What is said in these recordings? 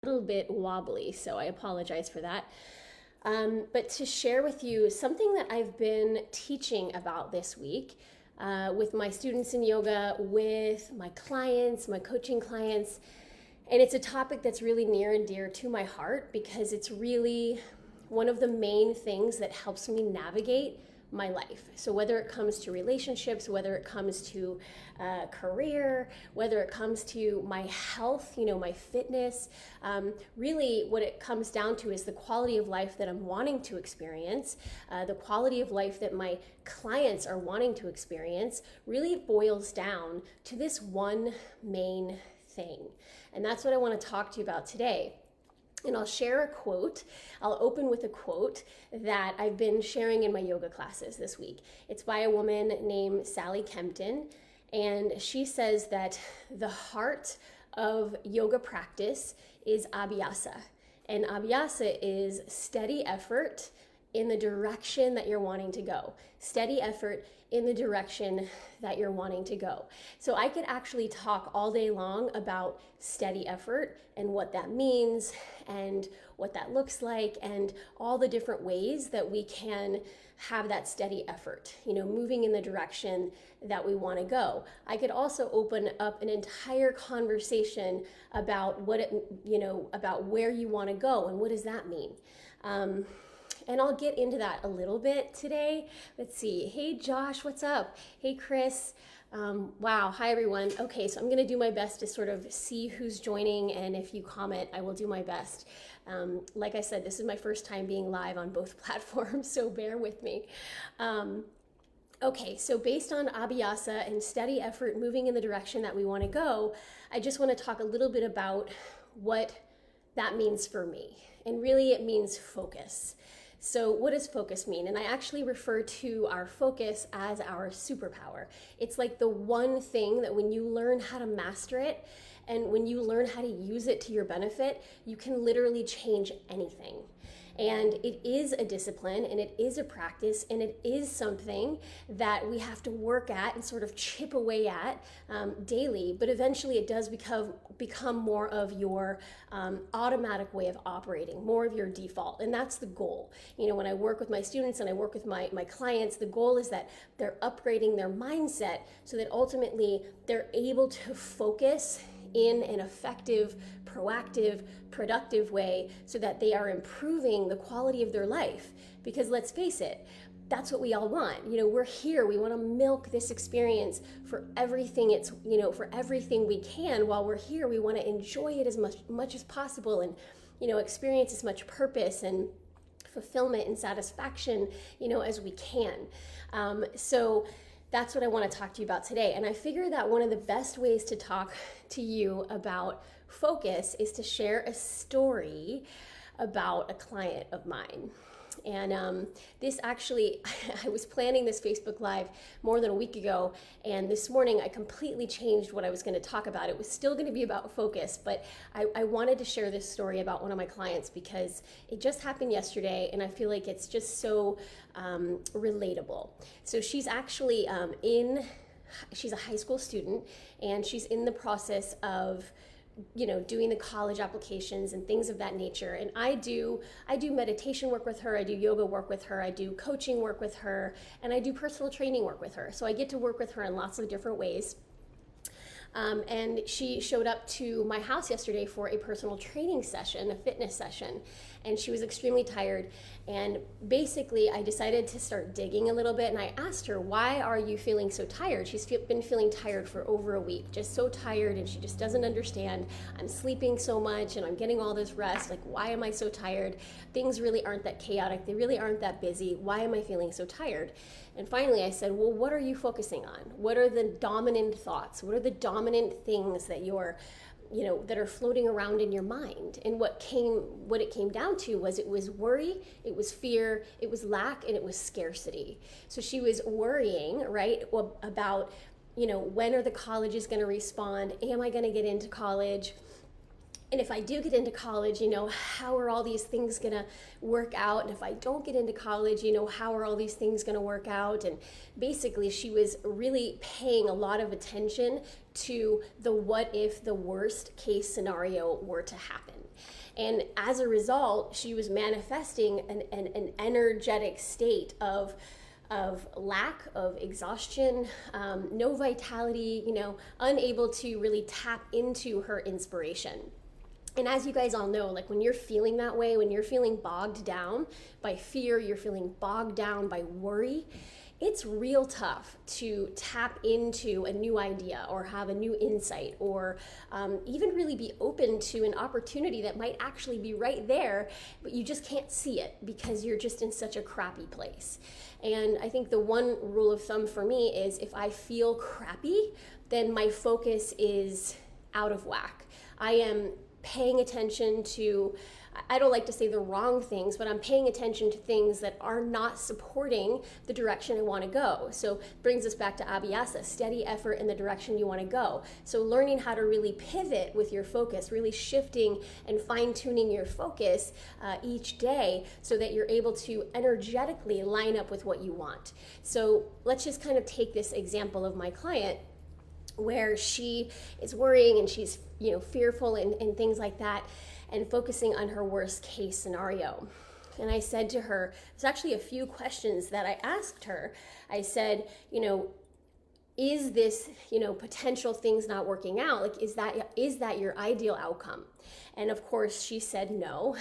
Little bit wobbly, so I apologize for that. But to share with you something that I've been teaching about this week with my students in yoga, with my clients, my coaching clients. And it's a topic that's really near and dear to my heart because it's really one of the main things that helps me navigate my life. So whether it comes to relationships, whether it comes to career, whether it comes to my health, my fitness, really what it comes down to is the quality of life that I'm wanting to experience, the quality of life that my clients are wanting to experience really boils down to this one main thing. And that's what I want to talk to you about today. And I'll share a quote. I'll open with a quote that I've been sharing in my yoga classes this week. It's by a woman named Sally Kempton. And she says that the heart of yoga practice is abhyasa. And abhyasa is steady effort in the direction that you're wanting to go. Steady effort in the direction that you're wanting to go. So I could actually talk all day long about steady effort and what that means and what that looks like and all the different ways that we can have that steady effort, moving in the direction that we want to go. I could also open up an entire conversation about about where you want to go and what does that mean. And I'll get into that a little bit today. Let's see. Hey, Josh, what's up? Hey, Chris. Wow. Hi, everyone. Okay, so I'm going to do my best to sort of see who's joining. And if you comment, I will do my best. Like I said, this is my first time being live on both platforms, so bear with me. Okay, so based on abhyasa and steady effort moving in the direction that we want to go, I just want to talk a little bit about what that means for me. And really, it means focus. So what does focus mean? And I actually refer to our focus as our superpower. It's like the one thing that when you learn how to master it and when you learn how to use it to your benefit, you can literally change anything. And it is a discipline and it is a practice and it is something that we have to work at and sort of chip away at daily, but eventually it does become more of your automatic way of operating, more of your default. And that's the goal. When I work with my students and I work with my clients, the goal is that they're upgrading their mindset so that ultimately they're able to focus in an effective, proactive, productive way so that they are improving the quality of their life. Because let's face it, that's what we all want. We're here, we want to milk this experience for everything for everything we can. While we're here, we want to enjoy it as much as possible and, experience as much purpose and fulfillment and satisfaction, as we can. So that's what I want to talk to you about today. And I figure that one of the best ways to talk to you about focus is to share a story about a client of mine. And this actually, I was planning this Facebook Live more than a week ago, and this morning I completely changed what I was going to talk about. It was still going to be about focus, but I wanted to share this story about one of my clients because it just happened yesterday, and I feel like it's just so relatable. So she's actually she's a high school student, and she's in the process of doing the college applications and things of that nature. And I do meditation work with her, I do yoga work with her, I do coaching work with her, and I do personal training work with her. So I get to work with her in lots of different ways. And she showed up to my house yesterday for a personal training session, a fitness session, and she was extremely tired. And basically, I decided to start digging a little bit, and I asked her, why are you feeling so tired? She's been feeling tired for over a week, just so tired, and she just doesn't understand. I'm sleeping so much, and I'm getting all this rest. Like, why am I so tired? Things really aren't that chaotic. They really aren't that busy. Why am I feeling so tired? And finally, I said, well, what are you focusing on? What are the dominant thoughts? What are the dominant things that that are floating around in your mind? And what it came down to was it was worry, it was fear, it was lack, and it was scarcity. So she was worrying, right, about, when are the colleges going to respond? Am I going to get into college? And if I do get into college, how are all these things going to work out? And if I don't get into college, how are all these things going to work out? And basically, she was really paying a lot of attention to the what if the worst case scenario were to happen. And as a result, she was manifesting an energetic state of lack, of exhaustion, no vitality, unable to really tap into her inspiration. And as you guys all know, like when you're feeling that way, when you're feeling bogged down by fear, you're feeling bogged down by worry, it's real tough to tap into a new idea or have a new insight or even really be open to an opportunity that might actually be right there, but you just can't see it because you're just in such a crappy place. And I think the one rule of thumb for me is if I feel crappy, then my focus is out of whack. I am paying attention to, I don't like to say the wrong things, but I'm paying attention to things that are not supporting the direction I want to go. So brings us back to Abhyasa, steady effort in the direction you want to go. So learning how to really pivot with your focus, really shifting and fine-tuning your focus each day so that you're able to energetically line up with what you want. So let's just kind of take this example of my client where she is worrying and she's fearful and things like that, and focusing on her worst case scenario. And I said to her, there's actually a few questions that I asked her. I said, is this, potential things not working out? Like, is that your ideal outcome? And of course she said no.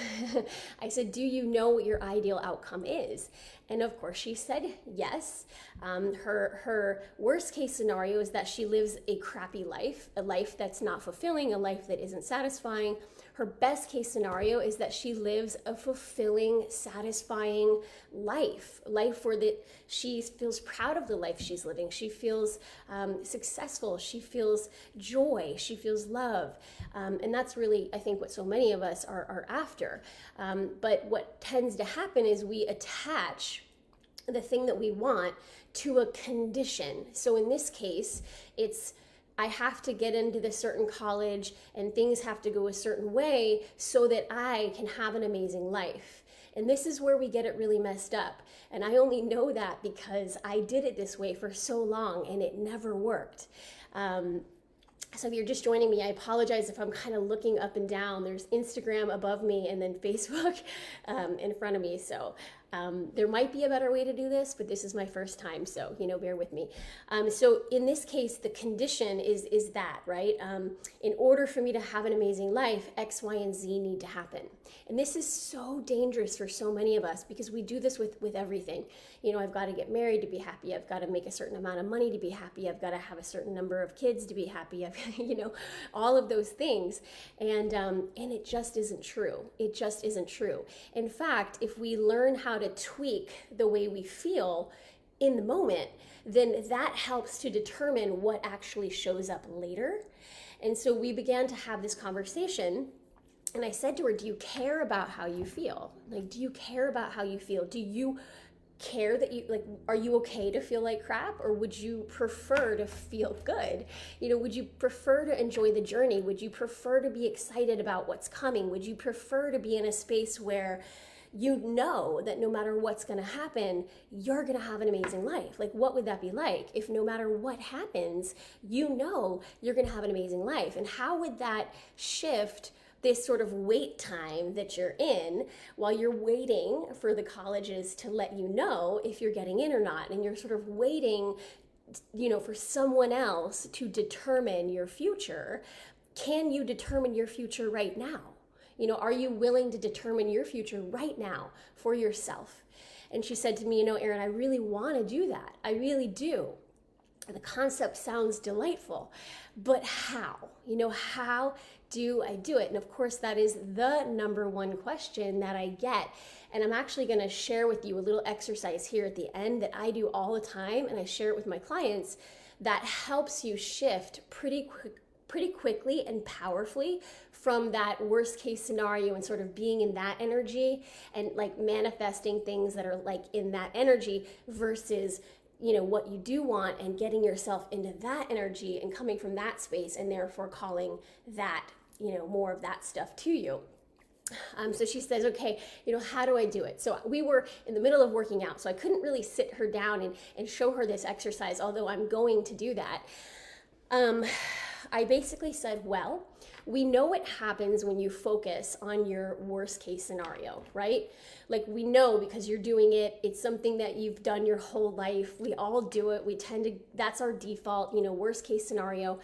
I said, do you know what your ideal outcome is? And of course she said yes. Her worst case scenario is that she lives a crappy life, a life that's not fulfilling, a life that isn't satisfying. Her best case scenario is that she lives a fulfilling, satisfying life where she feels proud of the life she's living. She feels successful. She feels joy. She feels love. And that's really, I think, what so many of us are after. But what tends to happen is we attach the thing that we want to a condition. So in this case, it's I have to get into this certain college and things have to go a certain way so that I can have an amazing life. And this is where we get it really messed up. And I only know that because I did it this way for so long and it never worked. So if you're just joining me, I apologize if I'm kind of looking up and down. There's Instagram above me and then Facebook in front of me. So there might be a better way to do this, but this is my first time, so bear with me. So in this case, the condition is that, right? In order for me to have an amazing life, X, Y, and Z need to happen. And this is so dangerous for so many of us because we do this with everything. I've got to get married to be happy. I've got to make a certain amount of money to be happy. I've got to have a certain number of kids to be happy. All of those things. And it just isn't true. It just isn't true. In fact, if we learn how to tweak the way we feel in the moment, then that helps to determine what actually shows up later. And so we began to have this conversation. And I said to her, do you care about how you feel? Like, do you care about how you feel? Do you care that are you okay to feel like crap, or would you prefer to feel good? Would you prefer to enjoy the journey? Would you prefer to be excited about what's coming? Would you prefer to be in a space where you know that no matter what's going to happen, you're going to have an amazing life? Like, what would that be like if no matter what happens, you're going to have an amazing life? And how would that shift this sort of wait time that you're in while you're waiting for the colleges to let you know if you're getting in or not? And you're sort of waiting, for someone else to determine your future. Can you determine your future right now? Are you willing to determine your future right now for yourself? And she said to me, Erin, I really want to do that. I really do. The concept sounds delightful, but how? How do I do it? And of course, that is the number one question that I get. And I'm actually going to share with you a little exercise here at the end that I do all the time, and I share it with my clients, that helps you shift pretty quickly and powerfully from that worst case scenario and sort of being in that energy and like manifesting things that are like in that energy versus what you do want and getting yourself into that energy and coming from that space and therefore calling that, more of that stuff to you. So she says, okay, how do I do it? So we were in the middle of working out, so I couldn't really sit her down and show her this exercise, although I'm going to do that. I basically said, well, we know what happens when you focus on your worst case scenario, right? Like we know because you're doing it, it's something that you've done your whole life. We all do it. That's our default, worst case scenario.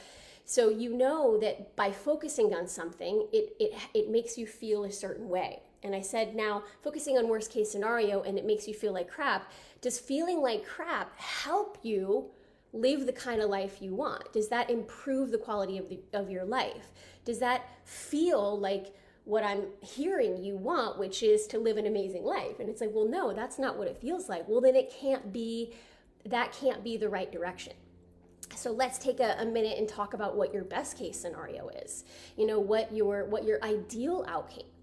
So you know that by focusing on something, it makes you feel a certain way. And I said, now focusing on worst case scenario and it makes you feel like crap, does feeling like crap help you live the kind of life you want? Does that improve the quality of your life? Does that feel like what I'm hearing you want, which is to live an amazing life? And it's like, well, no, that's not what it feels like. Well, then that can't be the right direction. So let's take a minute and talk about what your best case scenario is. What your ideal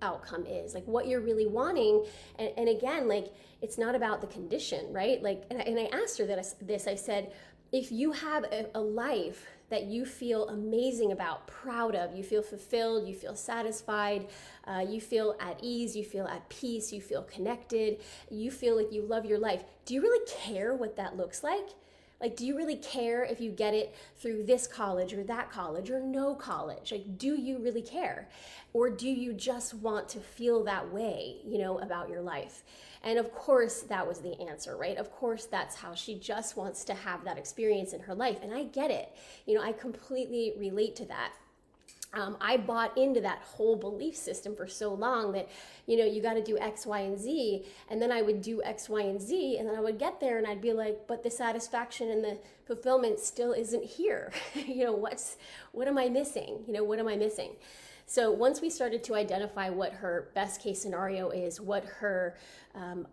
outcome is, like what you're really wanting. And again, like it's not about the condition, right? Like, and I asked her this, I said, if you have a life that you feel amazing about, proud of, you feel fulfilled, you feel satisfied, you feel at ease, you feel at peace, you feel connected, you feel like you love your life, do you really care what that looks like? Like, do you really care if you get it through this college or that college or no college? Like, do you really care? Or do you just want to feel that way, about your life? And of course, that was the answer, right? Of course, that's how she just wants to have that experience in her life. And I get it. I completely relate to that. I bought into that whole belief system for so long that, you got to do X, Y, and Z. And then I would do X, Y, and Z. And then I would get there and I'd be like, but the satisfaction and the fulfillment still isn't here. What am I missing? What am I missing? So once we started to identify what her best case scenario is, what her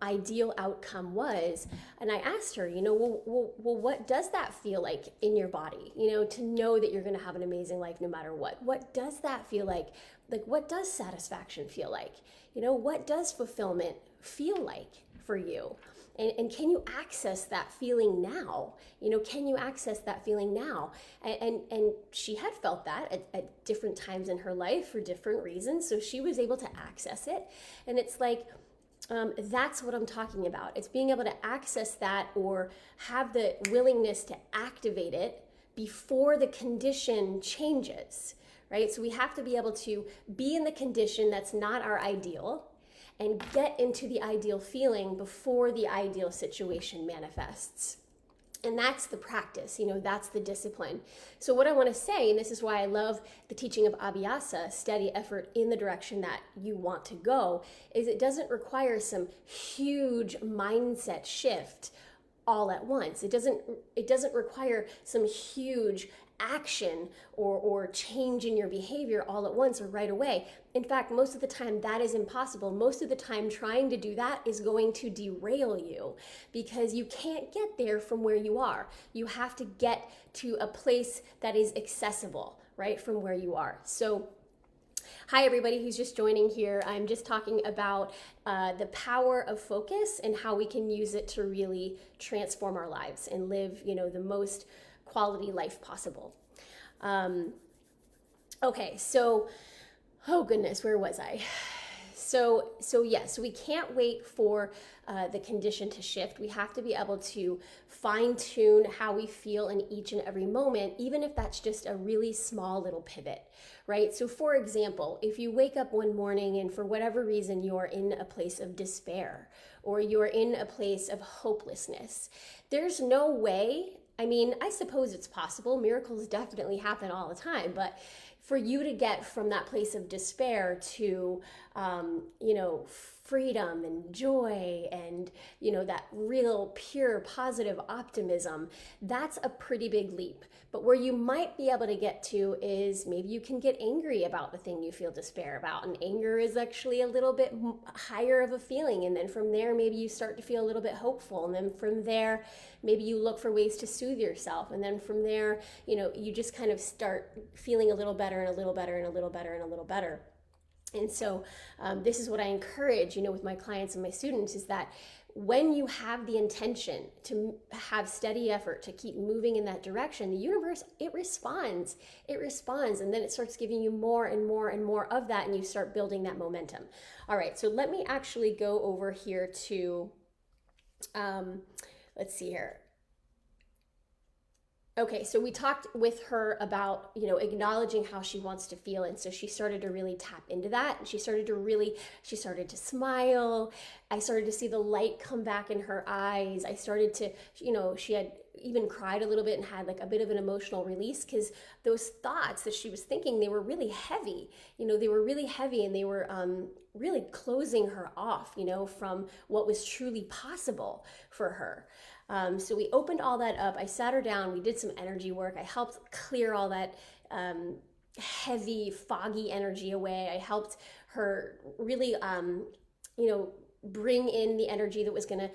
ideal outcome was, and I asked her, well, what does that feel like in your body? To know that you're going to have an amazing life no matter what. What does that feel like? Like, what does satisfaction feel like? What does fulfillment feel like for you? And can you access that feeling now? Can you access that feeling now? And she had felt that at different times in her life for different reasons. So she was able to access it. And it's like, that's what I'm talking about. It's being able to access that or have the willingness to activate it before the condition changes, right? So we have to be able to be in the condition that's not our ideal and get into the ideal feeling before the ideal situation manifests. And that's the practice, that's the discipline. So what I want to say, and this is why I love the teaching of Abhyasa, steady effort in the direction that you want to go, is it doesn't require some huge mindset shift all at once. It doesn't require some huge action or change in your behavior all at once or right away. In fact, most of the time that is impossible. Most of the time trying to do that is going to derail you because you can't get there from where you are. You have to get to a place that is accessible, right, from where you are. So hi, everybody who's just joining here. I'm just talking about the power of focus and how we can use it to really transform our lives and live, the most quality life possible. Okay, so, oh goodness, where was I? So yes, we can't wait for the condition to shift. We have to be able to fine tune how we feel in each and every moment, even if that's just a really small little pivot, right? So for example, if you wake up one morning and for whatever reason you're in a place of despair or you're in a place of hopelessness, there's no way, I suppose it's possible. Miracles definitely happen all the time, but for you to get from that place of despair to, freedom and joy and, that real pure positive optimism, that's a pretty big leap. But where you might be able to get to is maybe you can get angry about the thing you feel despair about. And anger is actually a little bit higher of a feeling. And then from there, maybe you start to feel a little bit hopeful. And then from there, maybe you look for ways to soothe yourself. And then from there, you just kind of start feeling a little better and a little better and a little better and a little better. And so this is what I encourage, with my clients and my students is that when you have the intention to have steady effort to keep moving in that direction, the universe, it responds, and then it starts giving you more and more and more of that, and you start building that momentum. All right, so let me actually go over here to, let's see here. Okay, so we talked with her about, acknowledging how she wants to feel. And so she started to really tap into that. And she started to smile. I started to see the light come back in her eyes. I started to, she had even cried a little bit and had like a bit of an emotional release, because those thoughts that she was thinking, they were really heavy. They were really heavy, and they were really closing her off, from what was truly possible for her. So we opened all that up. I sat her down. We did some energy work. I helped clear all that heavy, foggy energy away. I helped her really, bring in the energy that was going to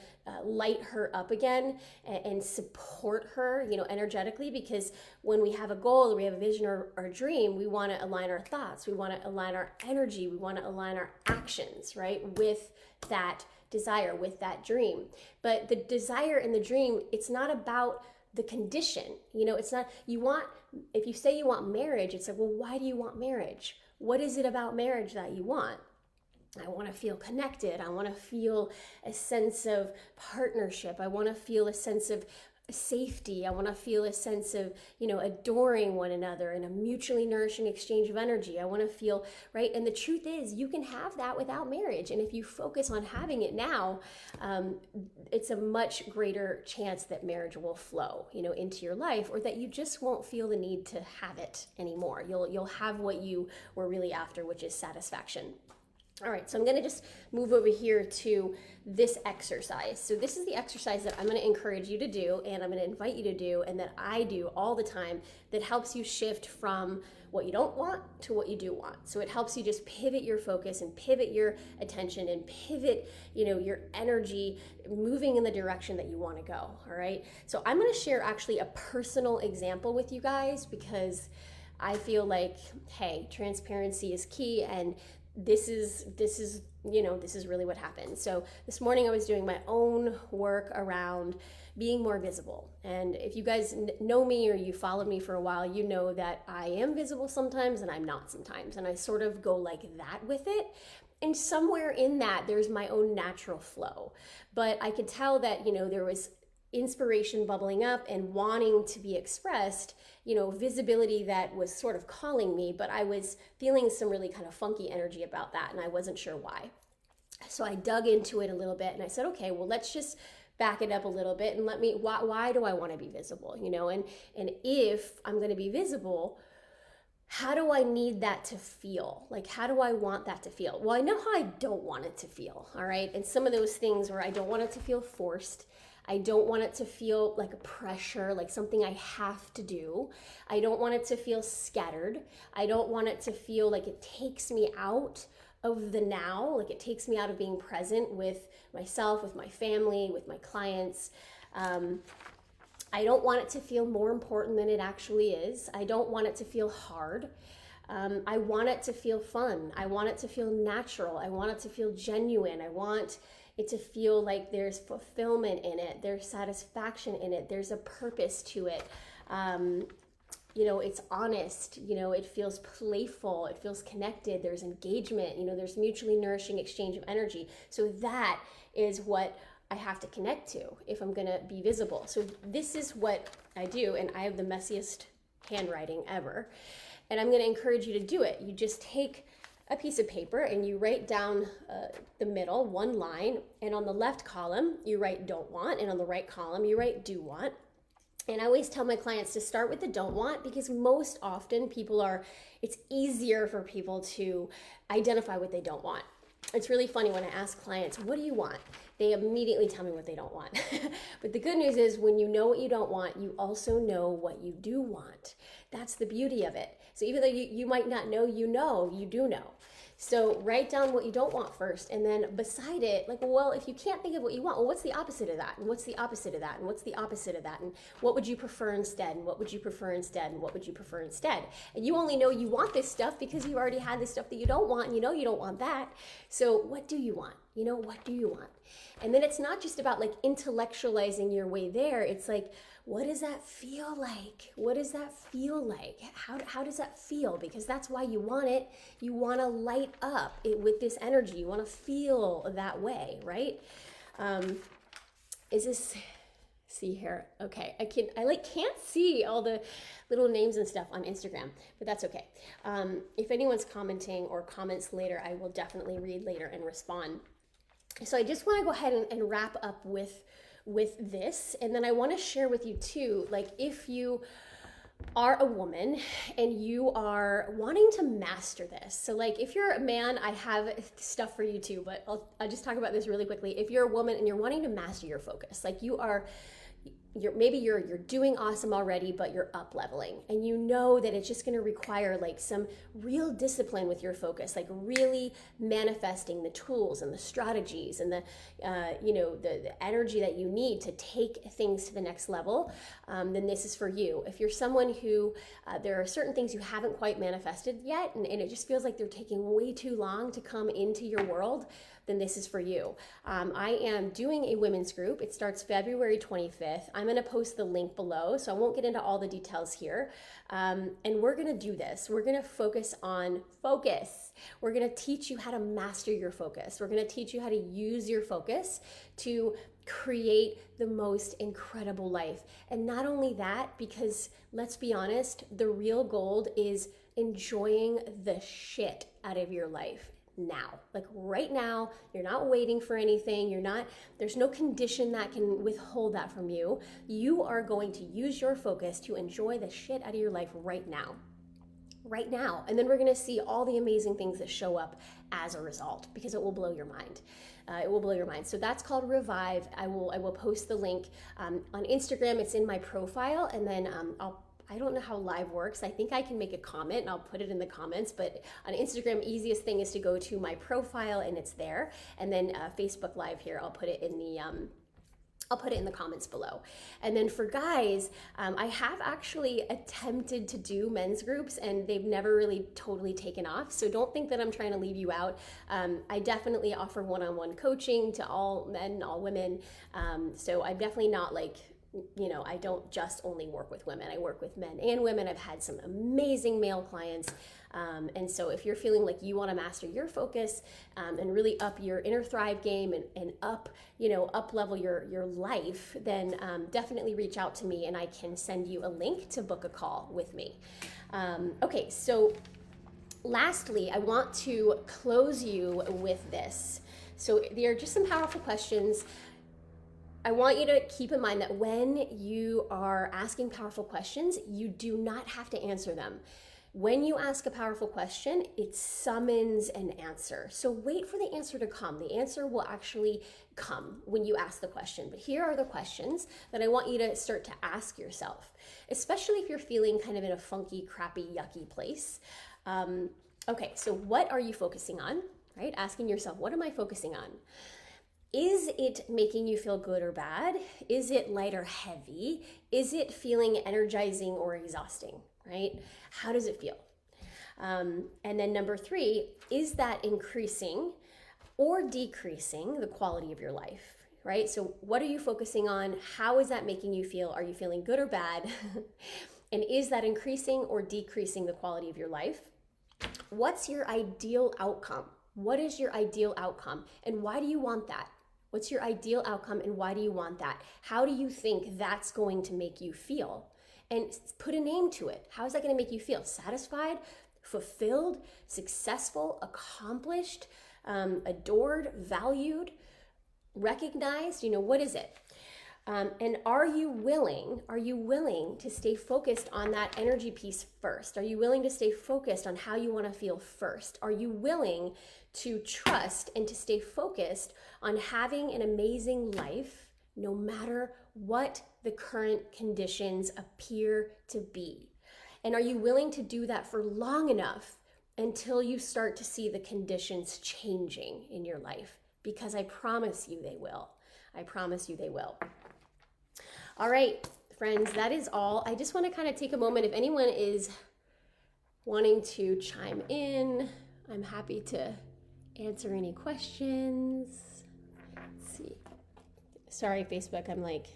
light her up again and support her, energetically, because when we have a goal or we have a vision or a dream, we want to align our thoughts. We want to align our energy. We want to align our actions, right, with that desire, with that dream. But the desire and the dream, it's not about the condition. It's not, if you say you want marriage, it's like, well, why do you want marriage? What is it about marriage that you want? I want to feel connected. I want to feel a sense of partnership. I want to feel a sense of safety. I want to feel a sense of, adoring one another and a mutually nourishing exchange of energy. I want to feel, right? And the truth is, you can have that without marriage. And if you focus on having it now, it's a much greater chance that marriage will flow, into your life, or that you just won't feel the need to have it anymore. You'll have what you were really after, which is satisfaction. All right, so I'm going to just move over here to this exercise. So this is the exercise that I'm going to encourage you to do, and I'm going to invite you to do, and that I do all the time, that helps you shift from what you don't want to what you do want. So it helps you just pivot your focus and pivot your attention and pivot, your energy, moving in the direction that you want to go. All right, so I'm going to share actually a personal example with you guys, because I feel like, hey, transparency is key, and this is really what happened. So this morning I was doing my own work around being more visible. And if you guys know me or you followed me for a while, you know that I am visible sometimes and I'm not sometimes. And I sort of go like that with it. And somewhere in that, there's my own natural flow. But I could tell that, there was inspiration bubbling up and wanting to be expressed, visibility that was sort of calling me, but I was feeling some really kind of funky energy about that, and I wasn't sure why. So I dug into it a little bit, and I said, okay, well, let's just back it up a little bit, and why do I want to be visible, and if I'm going to be visible, how do I need that to feel? Like, how do I want that to feel? Well, I know how I don't want it to feel, all right? And some of those things where I don't want it to feel forced, I don't want it to feel like a pressure, like something I have to do. I don't want it to feel scattered. I don't want it to feel like it takes me out of the now, like it takes me out of being present with myself, with my family, with my clients. I don't want it to feel more important than it actually is. I don't want it to feel hard. I want it to feel fun. I want it to feel natural. I want it to feel genuine. I want it to feel like there's fulfillment in it. There's satisfaction in it. There's a purpose to it. It's honest. It feels playful. It feels connected. There's engagement. There's mutually nourishing exchange of energy. So that is what I have to connect to if I'm going to be visible. So this is what I do, and I have the messiest handwriting ever. And I'm going to encourage you to do it. You just take a piece of paper and you write down the middle, one line, and on the left column, you write don't want, and on the right column, you write do want. And I always tell my clients to start with the don't want, because most often it's easier for people to identify what they don't want. It's really funny when I ask clients, what do you want? They immediately tell me what they don't want. But the good news is, when you know what you don't want, you also know what you do want. That's the beauty of it. So even though you might not know, you do know. So write down what you don't want first, and then beside it, like, well, if you can't think of what you want, well, what's the opposite of that? And what's the opposite of that? And what's the opposite of that? And what would you prefer instead? And what would you prefer instead? And what would you prefer instead? And you only know you want this stuff because you already had this stuff that you don't want, and you don't want that. So what do you want? What do you want? And then it's not just about like intellectualizing your way there. It's like, what does that feel like? What does that feel like? How does that feel? Because that's why you want it. You want to light up it with this energy. You want to feel that way, right? Is this see here. Okay, I can't see all the little names and stuff on Instagram, but that's okay. If anyone's commenting or comments later, I will definitely read later and respond. So I just want to go ahead and wrap up with this, and then I want to share with you too, like if you are a woman and you are wanting to master this. So like if you're a man, I have stuff for you too, but I'll just talk about this really quickly. If you're a woman and you're wanting to master your focus, like maybe you're doing awesome already, but you're up leveling, and you know that it's just going to require like some real discipline with your focus, like really manifesting the tools and the strategies and the energy that you need to take things to the next level. Then this is for you. If you're someone who there are certain things you haven't quite manifested yet, and it just feels like they're taking way too long to come into your world, then this is for you. I am doing a women's group. It starts February 25th. I'm going to post the link below, so I won't get into all the details here. And we're going to do this. We're going to focus on focus. We're going to teach you how to master your focus. We're going to teach you how to use your focus to create the most incredible life. And not only that, because let's be honest, the real gold is enjoying the shit out of your life now. Like right now, you're not waiting for anything. There's no condition that can withhold that from you. You are going to use your focus to enjoy the shit out of your life right now. Right now. And then we're going to see all the amazing things that show up as a result, because it will blow your mind. It will blow your mind. So that's called Revive. I will post the link on Instagram. It's in my profile, and then I don't know how live works. I think I can make a comment and I'll put it in the comments, but on Instagram, easiest thing is to go to my profile and it's there. And then Facebook Live here, I'll put it in the comments below. And then for guys, I have actually attempted to do men's groups and they've never really totally taken off. So don't think that I'm trying to leave you out. I definitely offer one-on-one coaching to all men, all women. So I'm definitely not like, I don't just only work with women. I work with men and women. I've had some amazing male clients. And so if you're feeling like you want to master your focus and really up your inner thrive game and up level your life, then definitely reach out to me and I can send you a link to book a call with me. Okay, so lastly, I want to close you with this. So there are just some powerful questions. I want you to keep in mind that when you are asking powerful questions, you do not have to answer them. When you ask a powerful question, it summons an answer. So wait for the answer to come. The answer will actually come when you ask the question. But here are the questions that I want you to start to ask yourself, especially if you're feeling kind of in a funky, crappy, yucky place. Okay, so what are you focusing on, right? Asking yourself, what am I focusing on? Is it making you feel good or bad? Is it light or heavy? Is it feeling energizing or exhausting, right? How does it feel? And then number 3, is that increasing or decreasing the quality of your life, right? So what are you focusing on? How is that making you feel? Are you feeling good or bad? And is that increasing or decreasing the quality of your life? What's your ideal outcome? What is your ideal outcome? And why do you want that? What's your ideal outcome and why do you want that? How do you think that's going to make you feel? And put a name to it. How is that going to make you feel? Satisfied, fulfilled, successful, accomplished, adored, valued, recognized? What is it? And are you willing to stay focused on that energy piece first? Are you willing to stay focused on how you want to feel first? Are you willing to trust and to stay focused on having an amazing life no matter what the current conditions appear to be? And are you willing to do that for long enough until you start to see the conditions changing in your life? Because I promise you they will. I promise you they will. All right, friends, that is all. I just want to kind of take a moment. If anyone is wanting to chime in, I'm happy to answer any questions. Let's see. Sorry, Facebook, I'm like,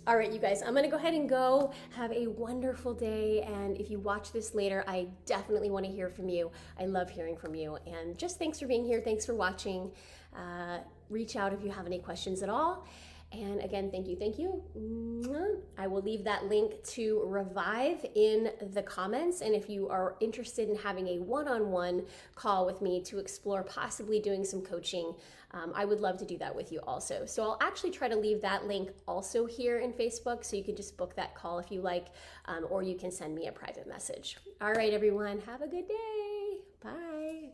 All right, you guys, I'm gonna go ahead and go. Have a wonderful day. And if you watch this later, I definitely wanna hear from you. I love hearing from you. And just thanks for being here. Thanks for watching. Reach out if you have any questions at all. And again, thank you, thank you. I will leave that link to Revive in the comments. And if you are interested in having a one-on-one call with me to explore possibly doing some coaching, I would love to do that with you also. So I'll actually try to leave that link also here in Facebook, so you can just book that call if you like, or you can send me a private message. All right, everyone, have a good day. Bye.